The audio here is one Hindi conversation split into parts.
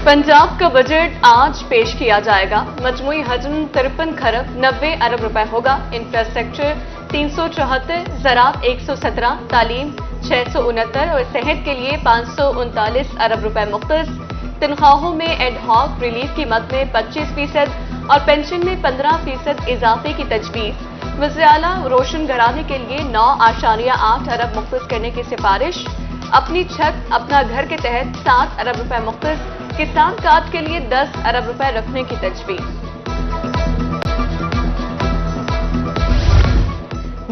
पंजाब का बजट आज पेश किया जाएगा। मजमूई हजम 53 खरब 90 अरब रुपए होगा। इंफ्रास्ट्रक्चर 374, ज़राअत 117, तालीम 669 और सेहत के लिए 539 अरब रुपए मुख्तस। तनख्वाहों में एडहॉक रिलीफ की मद में 25% और पेंशन में 15% इजाफे की तजवीज़। वज़ीर-ए-आला रोशन घराने के लिए 9.8 अरब मुख्तस करने की सिफारिश। अपनी छत अपना घर के तहत 7 अरब रुपए मुख्तस। किसान कार्ड के लिए 10 अरब रुपए रखने की तजवीज़।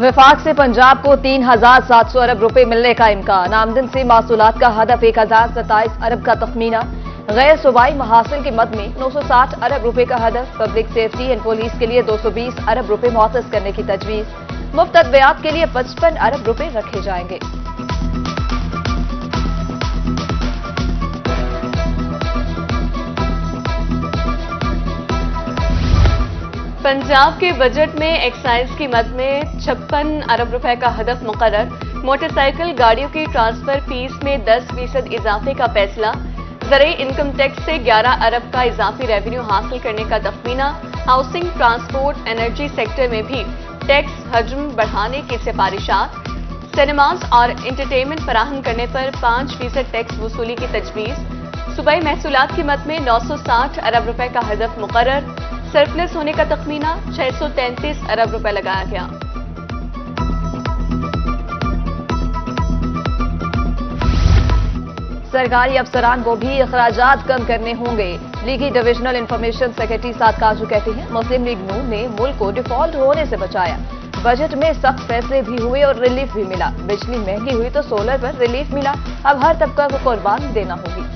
विफाक से पंजाब को 3,700 अरब रुपए मिलने का इम्कान। आमदन से मासूलात का हदफ 1,027 अरब का तखमीना। गैर सूबाई महासिल की मद में 960 अरब रुपए का हदफ। पब्लिक सेफ्टी एंड पुलिस के लिए 220 अरब रुपए मुअत्तस करने की तजवीज़। मुफ्त अद्वियात के लिए 55 अरब रुपए रखे जाएंगे। पंजाब के बजट में एक्साइज की मद में 56 अरब रुपए का हदफ मुकर्रर। मोटरसाइकिल गाड़ियों की ट्रांसफर फीस में 10% इजाफे का फैसला। ज़राई इनकम टैक्स से 11 अरब का इजाफी रेवेन्यू हासिल करने का तख्मीना। हाउसिंग, ट्रांसपोर्ट, एनर्जी सेक्टर में भी टैक्स हजम बढ़ाने की सिफारिशात। सिनेमाज और इंटरटेनमेंट फराहम करने पर 5% टैक्स वसूली की तजवीज़। सूबाई महसूलात की मद में 960 अरब रुपए का हदफ मुकर्रर। सरप्लस होने का तखमीना 633 अरब रुपए लगाया गया। सरकारी अफसरान को भी अखराजात कम करने होंगे। लीगी डिविजनल इंफॉर्मेशन सेक्रेटरी साद काजू कहते हैं, मुस्लिम लीग नून ने मुल्क को डिफॉल्ट होने से बचाया। बजट में सख्त फैसले भी हुए और रिलीफ भी मिला। बिजली महंगी हुई तो सोलर पर रिलीफ मिला। अब हर तबका को कुर्बानी देना होगी।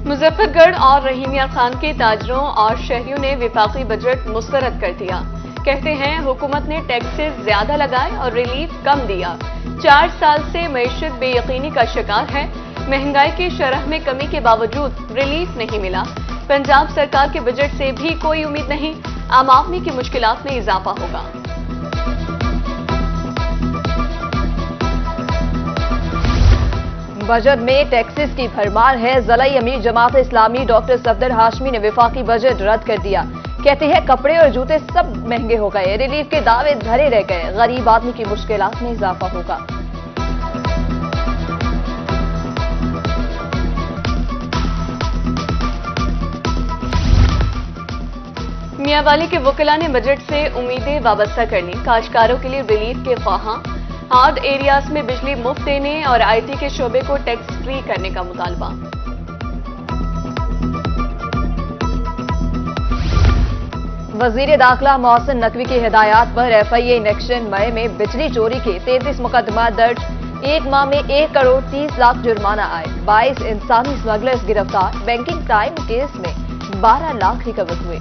मुजफ्फरगढ़ और रहीमिया खान के ताजरों और शहरियों ने विफाकी बजट मुस्तरद कर दिया। कहते हैं हुकूमत ने टैक्सेस ज्यादा लगाए और रिलीफ कम दिया। 4 साल से मईशत बेयकीनी का शिकार है। महंगाई की शरह में कमी के बावजूद रिलीफ नहीं मिला। पंजाब सरकार के बजट से भी कोई उम्मीद नहीं। आम आदमी की मुश्किलात में इजाफा होगा। बजट में टैक्सेस की भरमार है। ज़िला अमीर जमात इस्लामी डॉक्टर सफदर हाशमी ने विफाकी बजट रद्द कर दिया। कहते हैं कपड़े और जूते सब महंगे हो गए। रिलीफ के दावे धरे रह गए। गरीब आदमी की मुश्किलात में इजाफा होगा। मियांवाली के वकीला ने बजट से उम्मीदें वाबस्ता कर ली। काश्तकारों के लिए रिलीफ के ख्वाहां। हार्ड एरियाज में बिजली मुफ्त देने और आईटी के शोबे को टैक्स फ्री करने का मुतालबा। वजीर दाखिला मोहसिन नकवी की हिदायत पर FIA इलेक्शन मई में बिजली चोरी के 33 मुकदमा दर्ज। एक माह में 1 करोड़ 30 लाख जुर्माना आए। 22 इंसानी स्मगलर्स गिरफ्तार। बैंकिंग क्राइम केस में 12 लाख रिकवर हुए।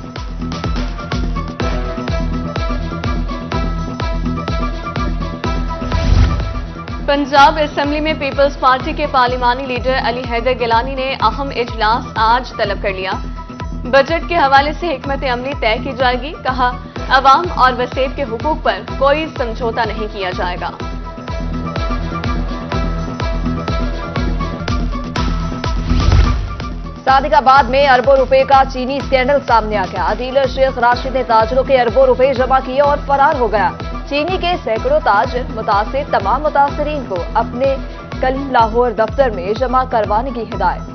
पंजाब असेंबली में पीपल्स पार्टी के पार्लिमानी लीडर अली हैदर गिलानी ने अहम इजलास आज तलब कर लिया। बजट के हवाले से हिकमत अमली तय की जाएगी। कहा, अवाम और वसेब के हुकूक पर कोई समझौता नहीं किया जाएगा। सादिकाबाद में अरबों रुपए का चीनी स्कैंडल सामने आ गया। डीलर शेख राशिद ने ताजरों के अरबों रुपए जमा किए और फरार हो गया। चीनी के सैकड़ों ताजर मुतासिर तमाम मुतासरीन को अपने कलीम लाहौर दफ्तर में जमा करवाने की हिदायत।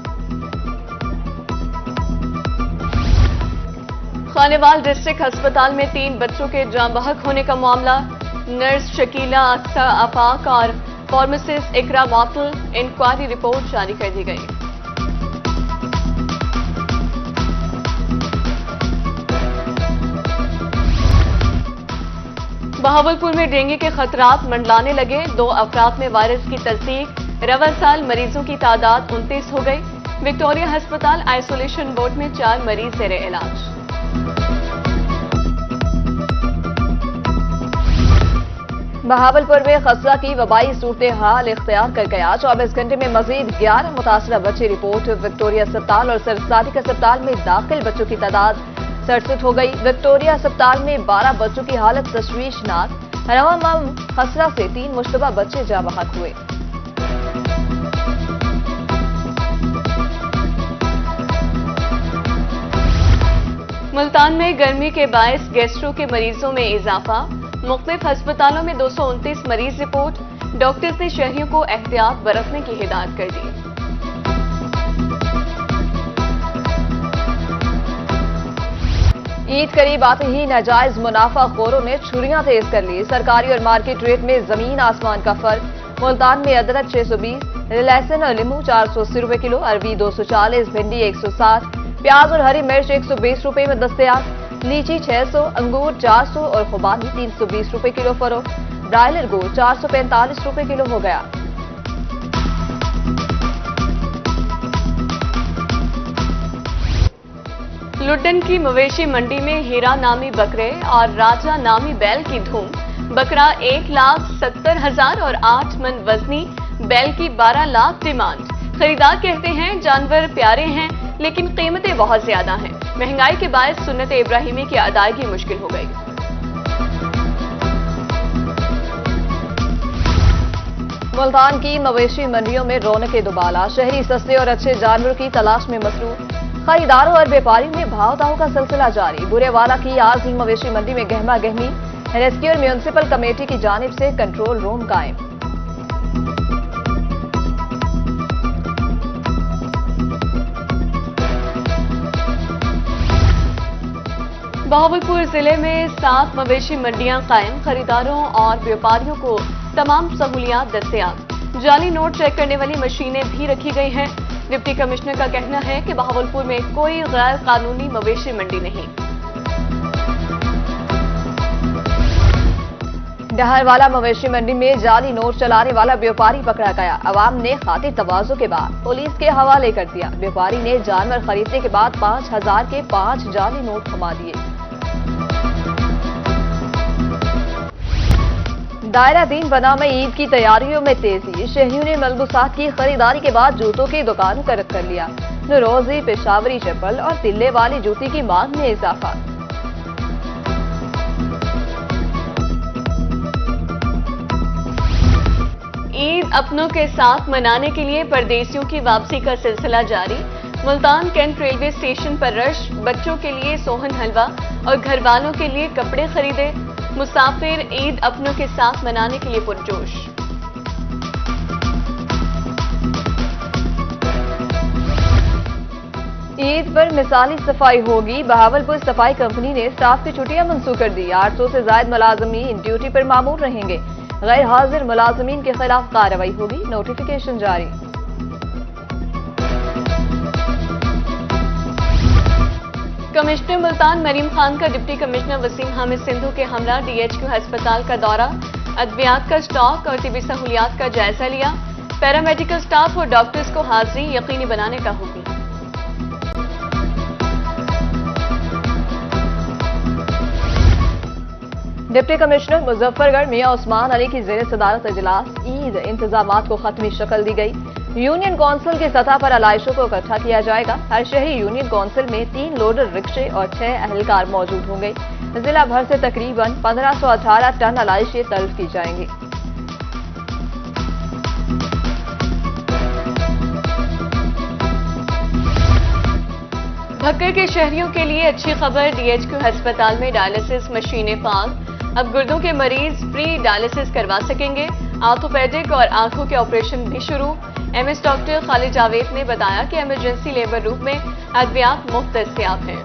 खानेवाल डिस्ट्रिक्ट अस्पताल में 3 बच्चों के जाँ बहक होने का मामला। नर्स शकीला अक्सा आफाक और फार्मासिस्ट इकरा मौतल। इंक्वायरी रिपोर्ट जारी कर दी गई। बहावलपुर में डेंगू के खतरात मंडलाने लगे। 2 अफराद में वायरस की तस्दीक। रवा साल मरीजों की तादाद 29 हो गई। विक्टोरिया अस्पताल आइसोलेशन वार्ड में 4 मरीज जेर इलाज। बहावलपुर में खसरा की वबाई सूरत हाल इख्तियार कर गया। 24 घंटे में मजीद 11 मुतासरा बच्चे रिपोर्ट। विक्टोरिया अस्पताल और सरसादिक अस्पताल में दाखिल बच्चों की तादाद 67 हो गई। विक्टोरिया अस्पताल में 12 बच्चों की हालत तशवीशनाक। हराम खसरा से 3 मुश्तबा बच्चे जाँ बहक हुए। मुल्तान में गर्मी के बायस गैस्ट्रो के मरीजों में इजाफा, मुख्तलिफ अस्पतालों में 229 मरीज रिपोर्ट। डॉक्टर्स ने शहरियों को एहतियात बरतने की हिदायत कर दी। ईद करीब आते ही नाजायज मुनाफाखोरों ने छुरियां तेज कर ली। सरकारी और मार्केट रेट में जमीन आसमान का फर्क। मुल्तान में अदरक 620, लहसुन और नींबू 480 रुपए किलो, अरबी 240, भिंडी 160, प्याज और हरी मिर्च 120 रुपए में दस्तयाब। लीची 600, अंगूर 400 और खुबानी 320 रुपए किलो फरोख्त। ब्रायलर गोश्त 445 रुपए किलो हो गया। लुड्डन की मवेशी मंडी में हीरा नामी बकरे और राजा नामी बैल की धूम। बकरा 1,70,000 और 8 मन वजनी बैल की 12 लाख डिमांड। खरीदार कहते हैं जानवर प्यारे हैं लेकिन कीमतें बहुत ज्यादा हैं। महंगाई के बायस सुन्नत इब्राहिमी की अदायगी मुश्किल हो गई। मुल्तान की मवेशी मंडियों में रौनक दुबाला। शहरी सस्ते और अच्छे जानवरों की तलाश में मसरूफ। खरीदारों और व्यापारियों में भाव ताव का सिलसिला जारी। बुरेवाला की आज ही मवेशी मंडी में गहमा गहमी। रेस्क्यू और म्यूनिसिपल कमेटी की जानिब से कंट्रोल रूम कायम। बहावलपुर जिले में 7 मवेशी मंडियां कायम। खरीदारों और व्यापारियों को तमाम सहूलियात दस्तयाब। जाली नोट चेक करने वाली मशीनें भी रखी गई हैं। डिप्टी कमिश्नर का कहना है कि बहावलपुर में कोई गैर कानूनी मवेशी मंडी नहीं। डहरवाला मवेशी मंडी में जाली नोट चलाने वाला व्यापारी पकड़ा गया। अवाम ने खातिर तवाज़ो के बाद पुलिस के हवाले कर दिया। व्यापारी ने जानवर खरीदने के बाद 5,000 के 5 जाली नोट थमा दिए। दायरा दीन बना में ईद की तैयारियों में तेजी। शहरियों ने मलबूसात की खरीदारी के बाद जूतों की दुकानों का रख कर लिया। नरोजी, पेशावरी चप्पल और तिल्ले वाली जूती की मांग में इजाफा। ईद अपनों के साथ मनाने के लिए परदेसियों की वापसी का सिलसिला जारी। मुल्तान कैंट रेलवे स्टेशन पर रश। बच्चों के लिए सोहन हलवा और घर वालों के लिए कपड़े खरीदे। मुसाफिर ईद अपनों के साथ मनाने के लिए पुरजोश। ईद पर मिसाली सफाई होगी। बहावलपुर सफाई कंपनी ने स्टाफ की छुट्टियां मंसूख कर दी। 800 से ज्यादा मुलाजमीन ड्यूटी पर मामूर रहेंगे। गैर हाजिर मुलाजमीन के खिलाफ कार्रवाई होगी। नोटिफिकेशन जारी। कमिश्नर मुल्तान मरीम खान का डिप्टी कमिश्नर वसीम हामिद सिंधु के हमरा DHQ अस्पताल का दौरा। अद्वियात का स्टॉक और तिबी सहूलियात का जायजा लिया। पैरामेडिकल स्टाफ और डॉक्टर्स को हाजिरी यकीनी बनाने का हुक्म। डिप्टी कमिश्नर मुजफ्फरगढ़ मियां उस्मान अली की जेर सदारत इजलास। ईद इंतजामात को खत्मी शक्ल दी गई। यूनियन काउंसिल की सतह पर आलाइशों को इकट्ठा किया जाएगा। हर शहरी यूनियन काउंसिल में 3 लोडर रिक्शे और 6 अहलकार मौजूद होंगे। जिला भर से तकरीबन 1518 टन आलाइशें तल्फ की जाएंगी। भक्कर के शहरियों के लिए अच्छी खबर। DHQ अस्पताल में डायलिसिस मशीनें फाल। अब गुर्दों के मरीज फ्री डायलिसिस करवा सकेंगे। आर्थोपेडिक और आंखों के ऑपरेशन भी शुरू। MS डॉक्टर खालिद जावेद ने बताया कि इमरजेंसी लेबर रूम में अद्वियात मुफ्त दस्तयाब हैं।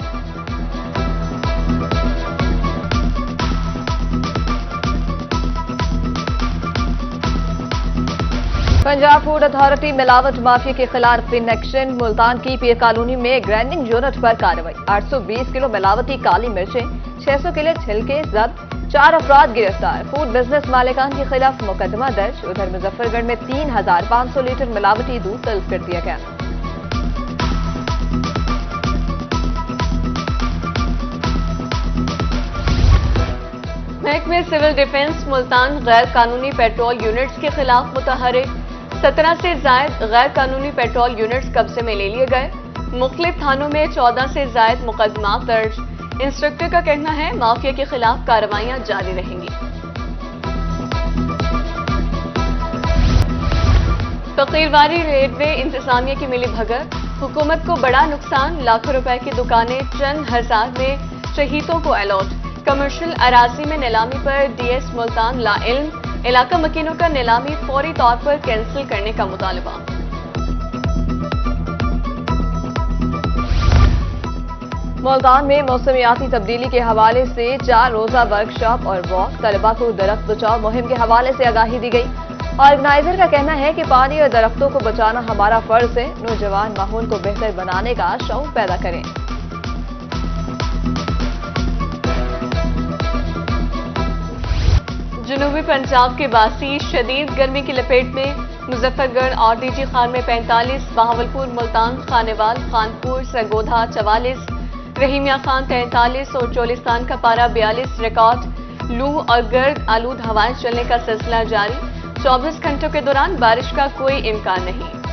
पंजाब फूड अथॉरिटी मिलावट माफिया के खिलाफ इन एक्शन। मुल्तान की पीर कॉलोनी में ग्राइंडिंग यूनिट पर कार्रवाई। 820 किलो मिलावटी काली मिर्चें, 600 किलो छिलके जब्त, 4 अफराद गिरफ्तार। फूड बिजनेस मालिकान के खिलाफ मुकदमा दर्ज। उधर मुजफ्फरगढ़ में 3,500 लीटर मिलावटी दूध तल्फ कर दिया गया। महकमे सिविल डिफेंस मुल्तान गैर कानूनी पेट्रोल यूनिट्स के खिलाफ मुतहरिक। 17 से ज्यादा गैर कानूनी पेट्रोल यूनिट्स कब्जे में ले लिए गए। मुख्तलिफ थानों में 14 से ज्यादा मुकदमा दर्ज। इंस्ट्रक्टर का कहना है माफिया के खिलाफ कार्रवाइयां जारी रहेंगी। फकीरवारी रेलवे इंतजामिया की मिली भगत, हुकूमत को बड़ा नुकसान, लाखों रुपए की दुकानें चंद हजार में शहीदों को अलॉट। कमर्शियल अराजी में नीलामी पर डीएस मुल्तान लाइल्म, इलाका मकीनों का नीलामी फौरी तौर पर कैंसिल करने का मुतालबा। मुल्तान में मौसमियाती तब्दीली के हवाले से 4 रोजा वर्कशॉप और वॉक, तलबा को दरख्त बचाओ मुहिम के हवाले से आगाही दी गई। ऑर्गेनाइजर का कहना है कि पानी और दरख्तों को बचाना हमारा फर्ज है। नौजवान माहौल को बेहतर बनाने का शौक पैदा करें। जनूबी पंजाब के बासी शदीद गर्मी की लपेट में। मुजफ्फरगढ़ और डीजी खान में 45, बहावलपुर, मुल्तान, खानेवाल, खानपुर, सरगोधा 44, रहीमिया खान 43 और चोलिस्तान का पारा 42 रिकॉर्ड। लू और गर्द आलूद हवाएं चलने का सिलसिला जारी। 24 घंटों के दौरान बारिश का कोई इम्कान नहीं।